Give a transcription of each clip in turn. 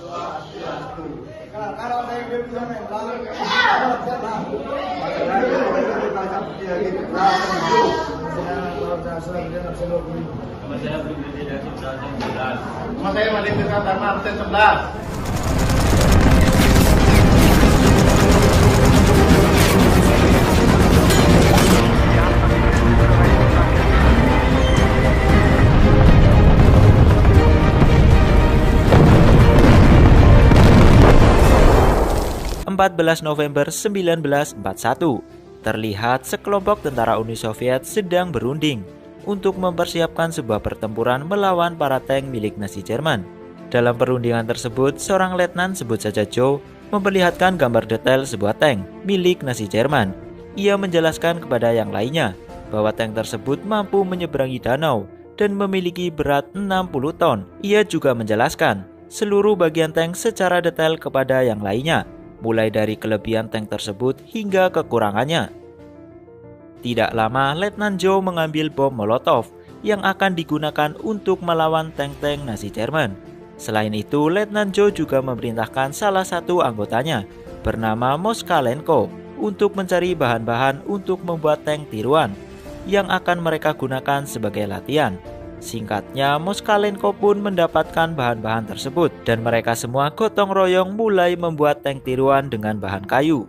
Nama saya Malik Dharma absen 11. November 1941, terlihat sekelompok tentara Uni Soviet sedang berunding untuk mempersiapkan sebuah pertempuran melawan para tank milik Nazi Jerman. Dalam perundingan tersebut, seorang letnan, sebut saja Joe, memperlihatkan gambar detail sebuah tank milik Nazi Jerman. Ia menjelaskan kepada yang lainnya bahwa tank tersebut mampu menyeberangi danau dan memiliki berat 60 ton. Ia juga menjelaskan seluruh bagian tank secara detail kepada yang lainnya, mulai dari kelebihan tank tersebut hingga kekurangannya. Tidak lama, Letnan Joe mengambil bom Molotov yang akan digunakan untuk melawan tank-tank Nazi Jerman. Selain itu, Letnan Joe juga memerintahkan salah satu anggotanya bernama Moskalenko untuk mencari bahan-bahan untuk membuat tank tiruan yang akan mereka gunakan sebagai latihan. Singkatnya, Moskalenko pun mendapatkan bahan-bahan tersebut dan mereka semua gotong royong mulai membuat tank tiruan dengan bahan kayu.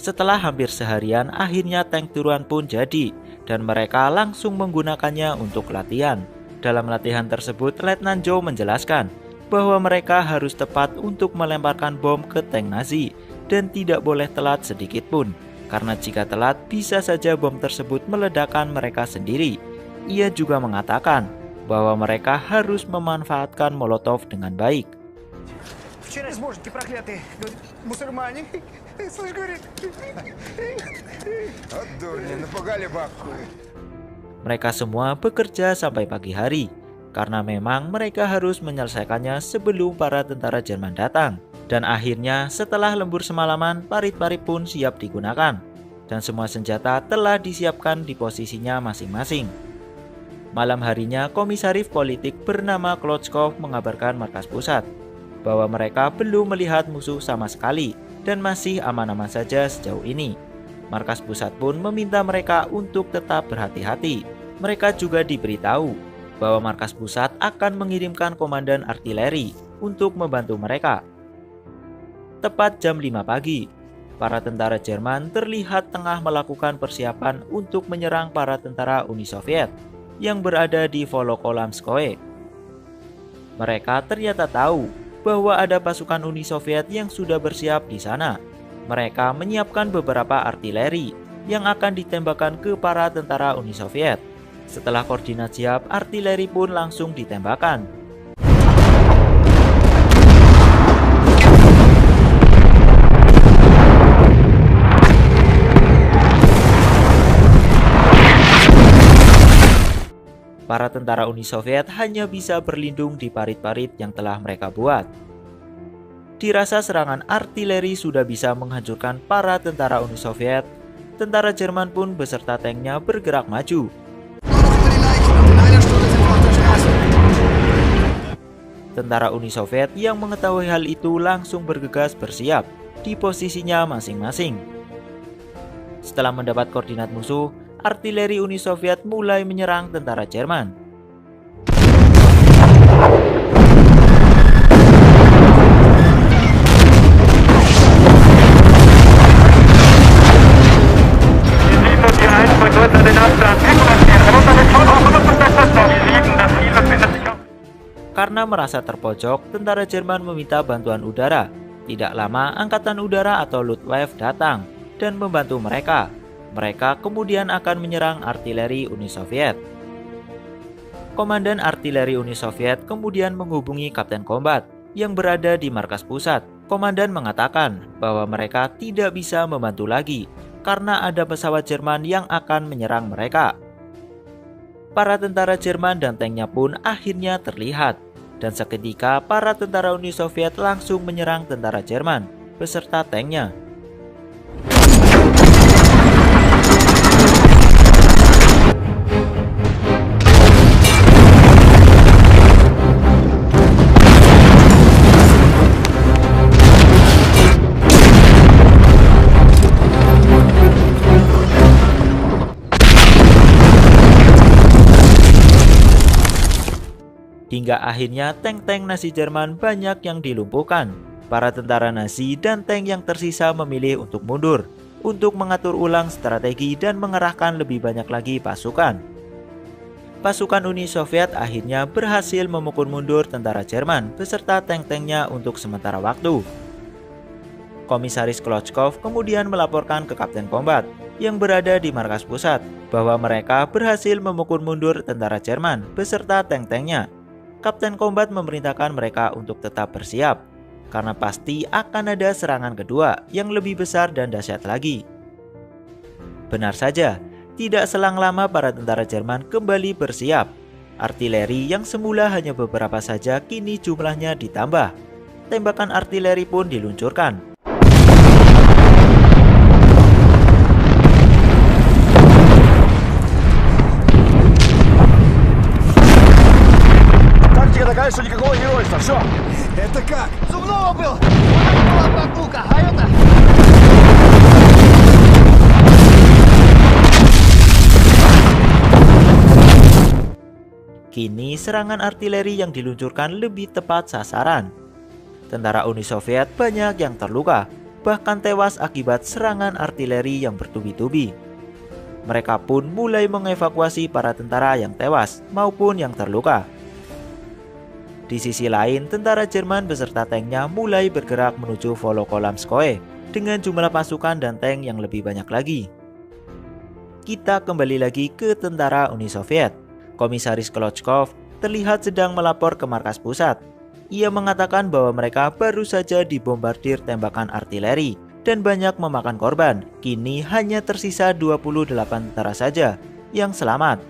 Setelah hampir seharian, akhirnya tank tiruan pun jadi dan mereka langsung menggunakannya untuk latihan. Dalam latihan tersebut, Letnan Joe menjelaskan bahwa mereka harus tepat untuk melemparkan bom ke tank Nazi dan tidak boleh telat sedikit pun, karena jika telat bisa saja bom tersebut meledakkan mereka sendiri. Ia juga mengatakan bahwa mereka harus memanfaatkan Molotov dengan baik. Mereka semua bekerja sampai pagi hari, karena memang mereka harus menyelesaikannya sebelum para tentara Jerman datang. Dan akhirnya setelah lembur semalaman, parit-parit pun siap digunakan dan semua senjata telah disiapkan di posisinya masing-masing. Malam harinya, komisaris politik bernama Klotchkov mengabarkan markas pusat bahwa mereka belum melihat musuh sama sekali dan masih aman-aman saja sejauh ini. Markas pusat pun meminta mereka untuk tetap berhati-hati. Mereka juga diberitahu bahwa markas pusat akan mengirimkan komandan artileri untuk membantu mereka. Tepat jam 5 pagi, para tentara Jerman terlihat tengah melakukan persiapan untuk menyerang para tentara Uni Soviet yang berada di Volokolamskoye. Mereka ternyata tahu bahwa ada pasukan Uni Soviet yang sudah bersiap di sana. Mereka menyiapkan beberapa artileri yang akan ditembakkan ke para tentara Uni Soviet. Setelah koordinat siap, artileri pun langsung ditembakkan. Para tentara Uni Soviet hanya bisa berlindung di parit-parit yang telah mereka buat. Dirasa serangan artileri sudah bisa menghancurkan para tentara Uni Soviet, tentara Jerman pun beserta tanknya bergerak maju. Tentara Uni Soviet yang mengetahui hal itu langsung bergegas bersiap di posisinya masing-masing. Setelah mendapat koordinat musuh, artileri Uni Soviet mulai menyerang tentara Jerman. Karena merasa terpojok, tentara Jerman meminta bantuan udara. Tidak lama, Angkatan Udara atau Luftwaffe datang dan membantu mereka. Mereka kemudian akan menyerang artileri Uni Soviet. Komandan artileri Uni Soviet kemudian menghubungi Kapten Kombat yang berada di markas pusat. Komandan mengatakan bahwa mereka tidak bisa membantu lagi karena ada pesawat Jerman yang akan menyerang mereka. Para tentara Jerman dan tanknya pun akhirnya terlihat, dan seketika para tentara Uni Soviet langsung menyerang tentara Jerman beserta tanknya. Hingga akhirnya tank-tank Nazi Jerman banyak yang dilumpuhkan. Para tentara Nazi dan tank yang tersisa memilih untuk mundur, untuk mengatur ulang strategi dan mengerahkan lebih banyak lagi pasukan. Pasukan Uni Soviet akhirnya berhasil memukul mundur tentara Jerman beserta tank-tanknya untuk sementara waktu. Komisaris Klochkov kemudian melaporkan ke Kapten Combat yang berada di markas pusat bahwa mereka berhasil memukul mundur tentara Jerman beserta tank-tanknya. Kapten Combat memerintahkan mereka untuk tetap bersiap, karena pasti akan ada serangan kedua yang lebih besar dan dahsyat lagi. Benar saja, tidak selang lama para tentara Jerman kembali bersiap. Artileri yang semula hanya beberapa saja kini jumlahnya ditambah. Tembakan artileri pun diluncurkan. Такая, что никакого геройства, все. Это как? Зубного был! Была прогулка, а это... Kini serangan artileri yang diluncurkan lebih tepat sasaran. Tentara Uni Soviet banyak yang terluka, bahkan tewas akibat serangan artileri yang bertubi-tubi. Mereka pun mulai mengevakuasi para tentara yang tewas maupun yang terluka. Di sisi lain, tentara Jerman beserta tanknya mulai bergerak menuju Volokolamskoye dengan jumlah pasukan dan tank yang lebih banyak lagi. Kita kembali lagi ke tentara Uni Soviet. Komisaris Klochkov terlihat sedang melapor ke markas pusat. Ia mengatakan bahwa mereka baru saja dibombardir tembakan artileri dan banyak memakan korban. Kini hanya tersisa 28 tentara saja yang selamat,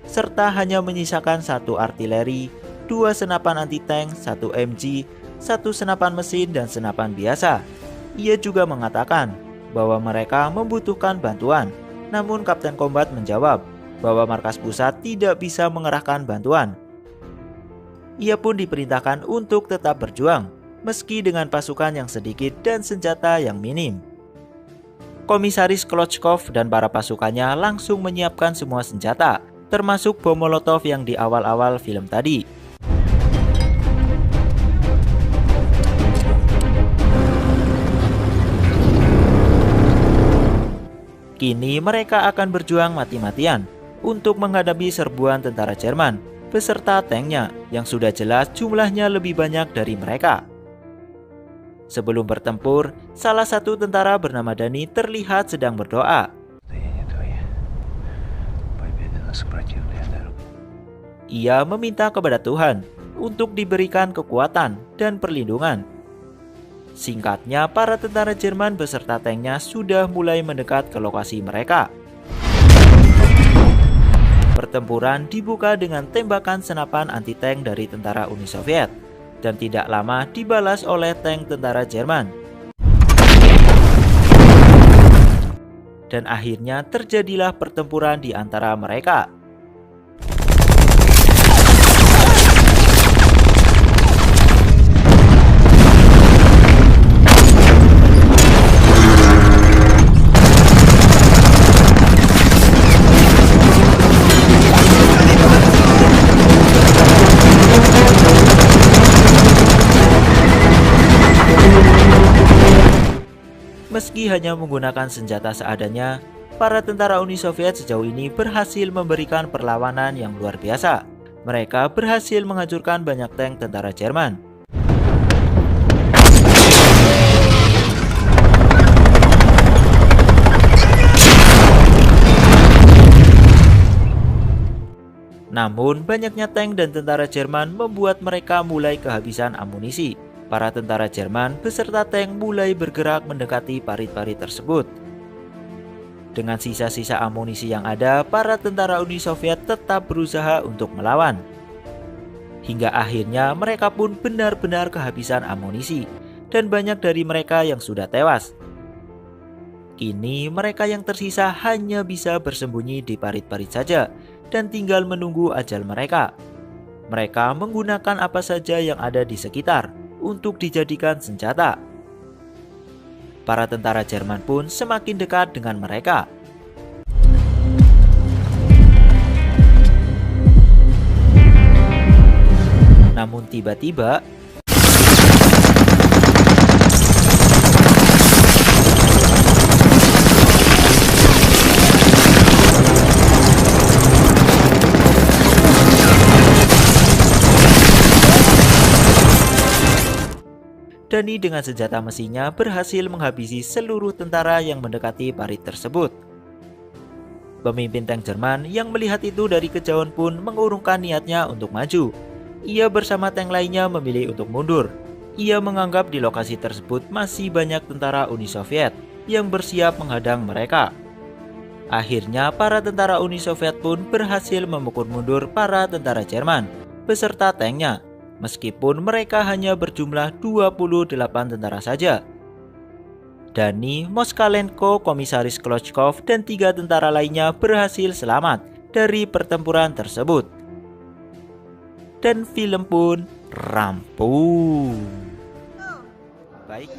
serta hanya menyisakan 1 artileri, 2 senapan anti-tank, 1 MG, 1 senapan mesin, dan senapan biasa. Ia juga mengatakan bahwa mereka membutuhkan bantuan. Namun Kapten Combat menjawab bahwa markas pusat tidak bisa mengerahkan bantuan. Ia pun diperintahkan untuk tetap berjuang, meski dengan pasukan yang sedikit dan senjata yang minim. Komisaris Klochkov dan para pasukannya langsung menyiapkan semua senjata, termasuk bom molotov yang di awal-awal film tadi. Kini mereka akan berjuang mati-matian untuk menghadapi serbuan tentara Jerman beserta tanknya yang sudah jelas jumlahnya lebih banyak dari mereka. Sebelum bertempur, salah satu tentara bernama Dani terlihat sedang berdoa. Ia meminta kepada Tuhan untuk diberikan kekuatan dan perlindungan. Singkatnya, para tentara Jerman beserta tanknya sudah mulai mendekat ke lokasi mereka. Pertempuran dibuka dengan tembakan senapan anti-tank dari tentara Uni Soviet dan tidak lama dibalas oleh tank tentara Jerman. Dan akhirnya terjadilah pertempuran di antara mereka. Meski hanya menggunakan senjata seadanya, para tentara Uni Soviet sejauh ini berhasil memberikan perlawanan yang luar biasa. Mereka berhasil menghancurkan banyak tank tentara Jerman. Namun, banyaknya tank dan tentara Jerman membuat mereka mulai kehabisan amunisi. Para tentara Jerman beserta tank mulai bergerak mendekati parit-parit tersebut. Dengan sisa-sisa amunisi yang ada, para tentara Uni Soviet tetap berusaha untuk melawan. Hingga akhirnya mereka pun benar-benar kehabisan amunisi, dan banyak dari mereka yang sudah tewas. Kini mereka yang tersisa hanya bisa bersembunyi di parit-parit saja, dan tinggal menunggu ajal mereka. Mereka menggunakan apa saja yang ada di sekitar untuk dijadikan senjata. Para tentara Jerman pun semakin dekat dengan mereka. Namun tiba-tiba Danny dengan senjata mesinnya berhasil menghabisi seluruh tentara yang mendekati parit tersebut. Pemimpin tank Jerman yang melihat itu dari kejauhan pun mengurungkan niatnya untuk maju. Ia bersama tank lainnya memilih untuk mundur. Ia menganggap di lokasi tersebut masih banyak tentara Uni Soviet yang bersiap menghadang mereka. Akhirnya para tentara Uni Soviet pun berhasil memukul mundur para tentara Jerman beserta tanknya, meskipun mereka hanya berjumlah 28 tentara saja. Danny, Moskalenko, Komisaris Klochkov, dan 3 tentara lainnya berhasil selamat dari pertempuran tersebut. Dan film pun rampung. Baik.